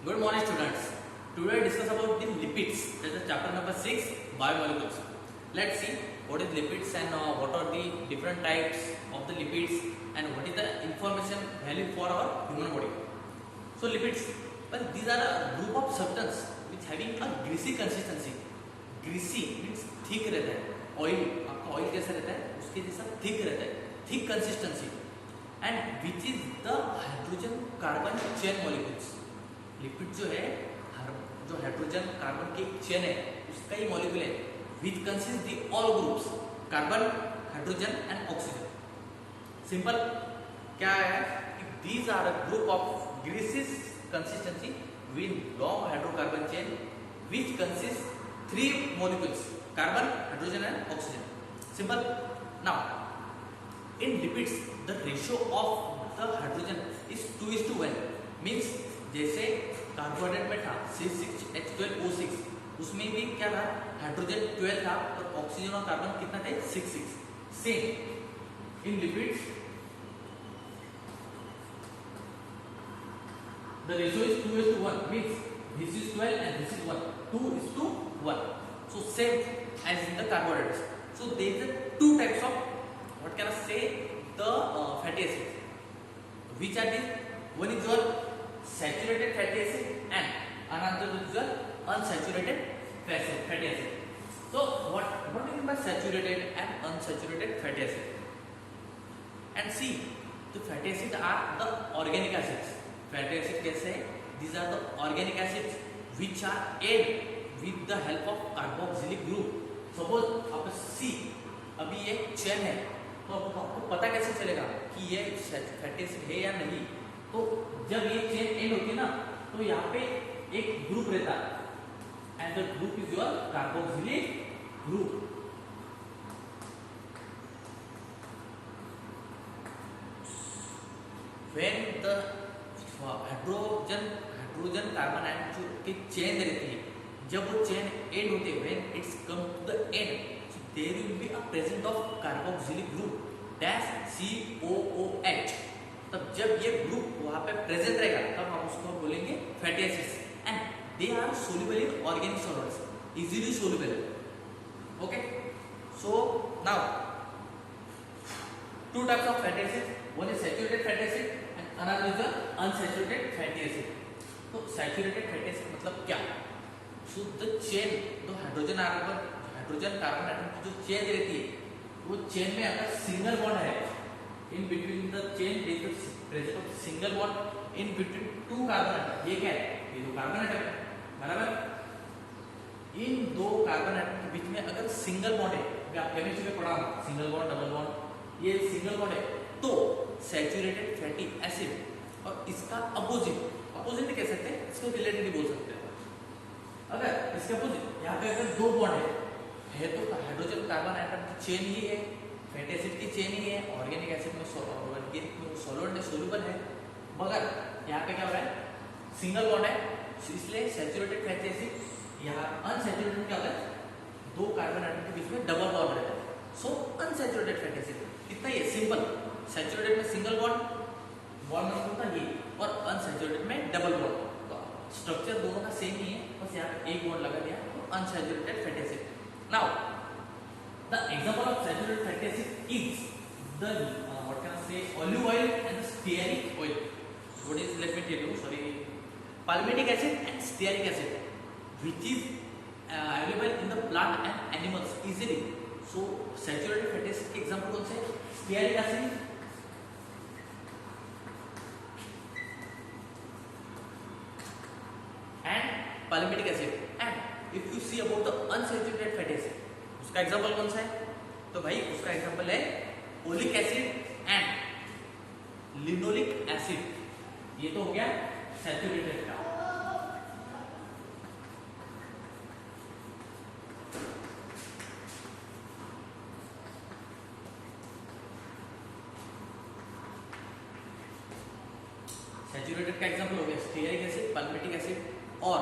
Good morning, students. Today we discuss about the lipids. That is chapter number 6, biomolecules. Let's see what is lipids and what are the different types of the lipids and what is the information value for our human body. So lipids, well, these are a group of substance which having a greasy consistency. Greasy means thick रहता है. Oil, आपका oil कैसा रहता है? उसके जैसा thick रहता है. Thick consistency and which is the hydrogen carbon chain molecules. Lipid जो है जो हाइड्रोजन कार्बन की चेन है उसका ही मॉलिक्यूल है which consist the all groups carbon hydrogen and oxygen. Simple क्या है कि these are a group of greases consistency with long hydrocarbon chain which consist three molecules carbon hydrogen and oxygen. Simple. Now in lipids the ratio of the hydrogen is 2:1 means जैसे carbohydrate में था C6H12O6 उसमें भी क्या था hydrogen 12 था और oxygen और कार्बन कितना थे 6. Same in lipids the ratio is 2:1 means this is 12 and this is 1 2:1. So same as in the carbohydrates. So there is two types of what can I say the fatty acids which are these. One is your saturated fatty acid and another is your unsaturated fatty acid. So what do you mean by saturated and unsaturated fatty acid? And see, the fatty acids are the organic acids. Fatty acid कैसे है? These are the organic acids which are added with the help of carboxylic group. Suppose आप C अभी एक chain है तो आपको पता कैसे चलेगा कि ये फैटी एसिड है या नहीं. तो जब ये चेन एंड होती है ना तो यहाँ पे एक ग्रुप रहता है and the group is your carboxylic group. When the hydrogen carbon atom की चेन रहती है जब वो चेन एंड होती है when it's come to the end so there will be a presence of carboxylic group dash COOH. तब जब ये ग्रुप वहां पे प्रेजेंट रहेगा तब हम उसको बोलेंगे fatty acids and they are soluble in organic solvents easily soluble. Okay. So now two types of fatty acids. One is saturated fatty acid and another is the unsaturated fatty acid. तो saturated fatty acid मतलब क्या? So the chain तो hydrogen carbon atom की जो chain रहती है वो chain में अगर सिंगल बॉन्ड है in between the chain there is the presence of single bond in between two carbon atom. ये क्या है? ये दो कार्बन एटम है बराबर. इन दो कार्बन एटम के बीच में अगर सिंगल बॉन्ड है आप केमिस्ट्री में पढ़ा होगा सिंगल बॉन्ड डबल बॉन्ड ये सिंगल बॉन्ड है तो सैचुरेटेड फैटी एसिड और इसका अपोजिट नहीं कह सकते इसको रिलेटेड ही बोल सकते हैं. अगर इसके अपोजिट यहाँ पे अगर दो बॉन्ड है तो हाइड्रोजन कार्बन एटम की चेन ही है फैटी एसिड की चेन ही है ऑर्गेनिक एसिड में सॉल्वेंट है सोल्यूबल है. मगर यहाँ पे क्या हो रहा है सिंगल बॉन्ड है इसलिए सैचुरेटेड फैटी एसिड यहाँ अनसैचुरेटेड क्या होता है दो कार्बन एटम के बीच में डबल बॉन्ड रहता है. सो अनसैचुरेटेड फैटी एसिड इतना ही है सिंपल. सैचुरेटेड में सिंगल बॉन्ड होता है ये और अनसैचुरेटेड में डबल बॉन्ड. तो स्ट्रक्चर दोनों का सेम ही है बस यहाँ एक बॉन्ड लगा दिया तो unsaturated fatty acid. Now the example of saturated fatty acid is the what can I say olive oil and the stearic oil. What is, let me tell you, sorry, palmitic acid and stearic acid which is available in the plant and animals easily. So saturated fatty acid के example कौन से? stearic acid and palmitic acid. And if you see about the unsaturated fatty acid उसका example कौन सा है? तो भाई उसका एग्जांपल है oleic acid and linoleic acid. ये तो हो गया सैचुरेटेड का. सैचुरेटेड का एग्जांपल हो गया स्टीयरिक एसिड पाल्मिटिक एसिड और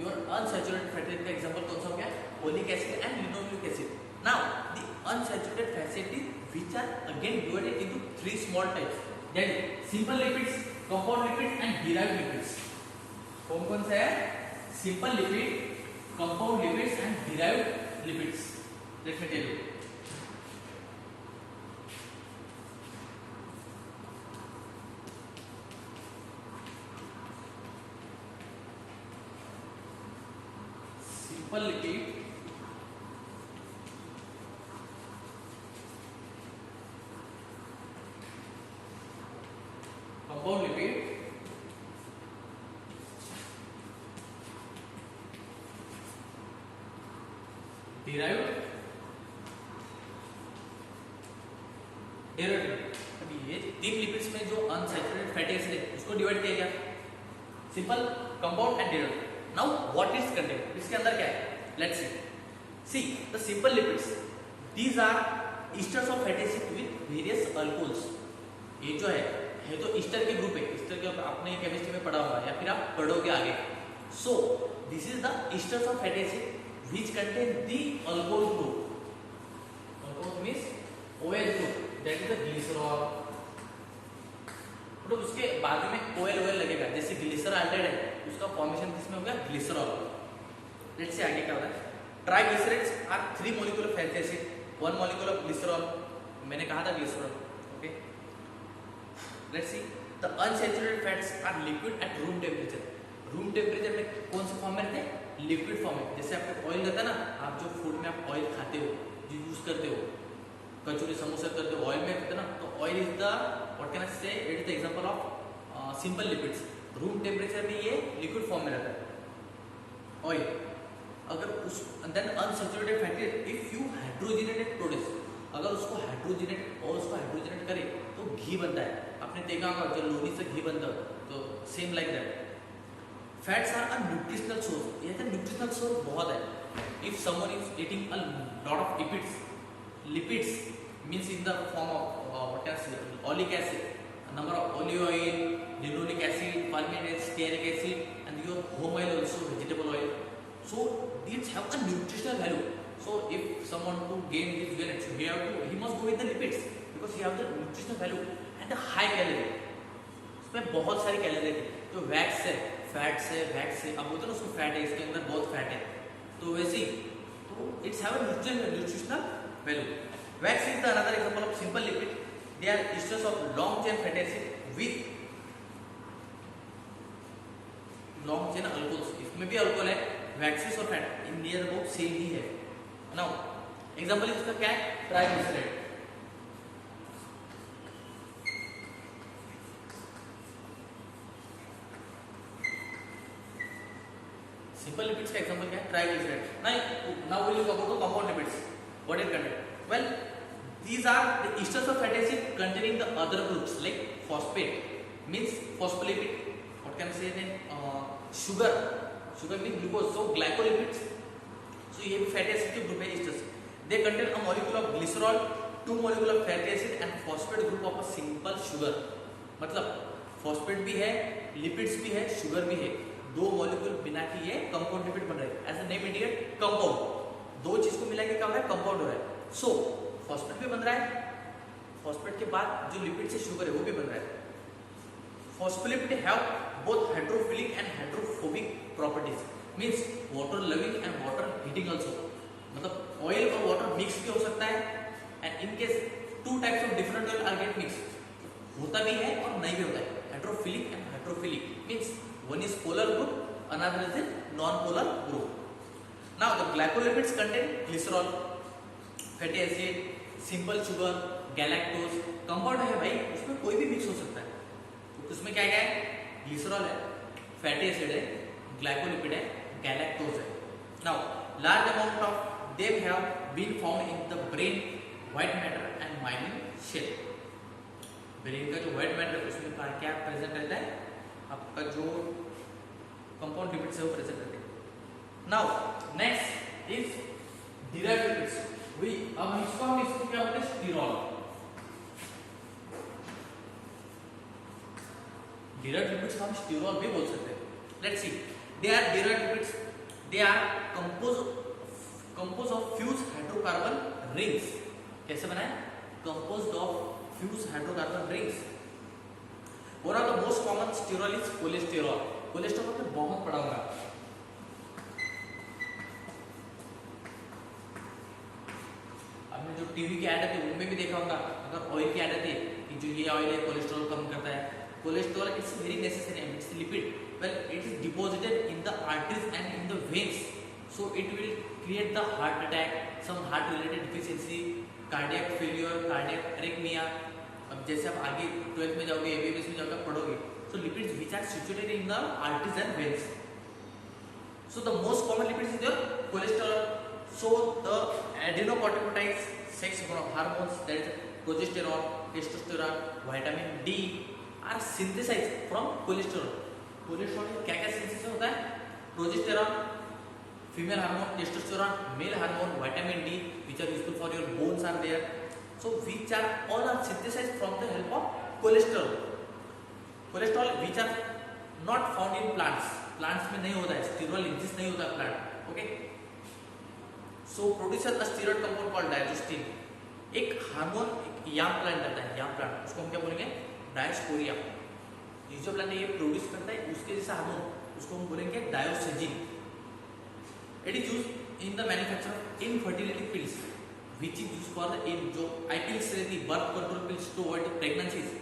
योर अनसैचुरेटेड फैटी एसिड का एग्जांपल कौन सा हो गया oleic acid and linoleic acid. Now the unsaturated fatty acids which are again divided into three small types, that is simple lipids, compound lipids and derived lipids. कौन कौन से है? Simple lipid, compound lipids and derived lipids. Let me tell you. Simple lipid, compound lipid, derived lipid. अभी ये तीन lipids में जो unsaturated fatty acid है उसको डिवाइड किया गया, simple, compound and derived. Now what is content, इसके अंदर क्या है? Let's see the simple lipids, these are esters of fatty acid with various alcohols. ये जो है तो ईस्टर के ग्रुप है. ईस्टर के आपने केमिस्ट्री में पढ़ा होगा या फिर आप पढ़ोगे आगे. सो this is the esters of fatty acid which contain the alcohol group. Alcohol means OH group, that is the glycerol. तो उसके बाद में OL लगेगा, जैसे ग्लिसरॉल्डेहाइड है उसका फॉर्मेशन किसमें होगा? ग्लिसरॉल. लेट्स से आगे क्या होता है? Triglycerides are 3 molecule of fatty acid, 1 molecule of glycerol. मैंने कहा था glycerol. Okay, let's see the unsaturated fats are liquid at room temperature. Room temperature में कौन से फॉर्म में रहते हैं? लिक्विड फॉर्म में. जैसे आपका ऑयल रहता है ना, आप जो फूड में आप ऑयल खाते हो, जो यूज करते हो, कचौरी समोसा करते हो, ऑयल में रहते ना, तो oil is the what can I say, it is the example of simple lipids. Room temperature में ये लिक्विड फॉर्म में रहता है ऑयल. अगर उस then unsaturated fatty, if you hydrogenated produce, अगर उसको हाइड्रोजनेट और उसको हाइड्रोजनेट करे तो घी बनता है. आपने देखा होगा जब लोनी से घी बनता है, तो same like that. Fats are a nutritional source. ये तो न्यूट्रिशनल सोर्स बहुत है. If someone is eating a lot of lipids means in the form of what can say oleic acid, number of olive oil, linoleic acid, palmitic acid, stearic acid and your home oil also, vegetable oil. So these have a nutritional value. So if someone to gain this weight, he must go with the lipids because he have the nutritional value and the high calorie. इसमें बहुत सारी calorie है. जो wax है, fats है, wax है, अब बोलते हैं ना उसको फैट है, इसके अंदर बहुत फैट है, तो वैसे ही तो it's have a nutritional value. Wax is the another example of simple lipid. They are esters of long chain fatty acid with long chain alcohols. इसमें भी अल्कोहल है, वैक्सिस और fat in near about same ही है. Now example इसका क्या है? Triglyceride. Simple lipids का एग्जांपल क्या है? Triglyceride. Now will you talk about compound lipids. What is content? Well, these are the esters of fatty acid containing the other groups like phosphate means phospholipid. What can I say then? Sugar means glucose. So glycolipids. So ये भी fatty acid के group है esters. They contain a molecule of glycerol, 2 molecule of fatty acid and phosphate group of a simple sugar. मतलब phosphate भी है, lipids भी है, sugar भी है. दो मॉलिक्यूल बिना के ये कंपाउंड लिपिड बन रहे हैं. As a name indicate, compound. दो चीज को मिला के क्या हो रहा है? कंपाउंड हो रहा है. सो फॉस्फेट भी बन रहा है, फॉस्फेट के बाद जो लिपिड से शुगर है वो भी बन रहा है. Phospholipid have both hydrophilic and hydrophobic properties. Means water loving and water heating also. मतलब ऑयल और वाटर मिक्स भी हो सकता है. And in case 2 types of different oil are get mix. होता भी है और नहीं भी होता है. Hydrophilic and hydrophilic means one is polar group, another is a non-polar group. Now the glycolipids contain glycerol, fatty acid, simple sugar, galactose. Compound है भाई, उसमें कोई भी मिक्स हो सकता है. तो उसमें क्या क्या है? ग्लिसरॉल है, फैटी एसिड है, ग्लाइकोलिपिड है, गैलेक्टोज है. Now large amount of they have been found in the brain, white matter and myelin shell. Brain का जो व्हाइट मैटर उसमें क्या प्रेजेंट रहता है? आपका जो कंपाउंड लिपिड्स है वो प्रेजेंट रहते हैं. Now next is derived lipids. अब इसको क्या बोलते हैं? स्टीरॉल. डिराइव्ड लिपिड्स को हम स्टीरॉल भी बोल सकते हैं. Let's see, they are derived lipids. They are compose of fuse hydrocarbon rings. कैसे बना है? Composed of fuse hydrocarbon rings. One of the most common sterol is cholesterol. Cholesterol आपने बहुत पढ़ा होगा। आपने जो टीवी की ऐड आती है उनमें भी देखा होगा, अगर ऑयल की ऐड आती है कि जो ये ऑयल है कोलेस्ट्रॉल कम करता है। Cholesterol it's very necessary, it's lipid, well it is deposited in the arteries and in the veins, so it will create the heart attack, some heart related deficiency, cardiac failure, cardiac arrhythmia. अब जैसे आप आगे 12th में जाओगे, MBBS में जाओगे, पढ़ोगे, so lipids which are situated in the arteries and veins, so the most common lipids is your cholesterol. So the adrenocorticoids, sex hormones, that is progesterone, testosterone, vitamin D are synthesized from cholesterol. cholesterol में क्या क्या synthesis होता है? progesterone, female hormone, testosterone, male hormone, vitamin D, which are useful for your bones are there. So which are all are synthesized from the help of cholesterol. cholesterol which are not found in plants. Plants में नहीं होता है, स्टीरॉल exist नहीं होता plant, okay. सो producer अ steroid compound called डायस्ट्रोस्टिन। एक hormone, एक याम plant रहता है, याम प्लांट, उसको हम क्या बोलेंगे? डायस्पोरिया। ये जो प्लांट है ये प्रोड्यूस करता है उसके जैसा हार्मोन, उसको हम बोलेंगे diosgenin. It is used in the manufacture of infertility pills which is used for the in जो आईपीएल्स रहती है, birth control pills to avoid pregnancies,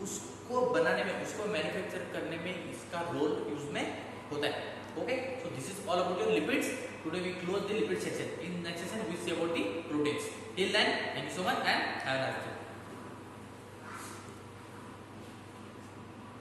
उसको बनाने में, उसको मैन्युफैक्चर करने में इसका रोल यूज में होता है, okay. So this is all about your lipids. Today we close the lipid section. In next session we see about the proteins. Till then, thank you so much and have a nice day.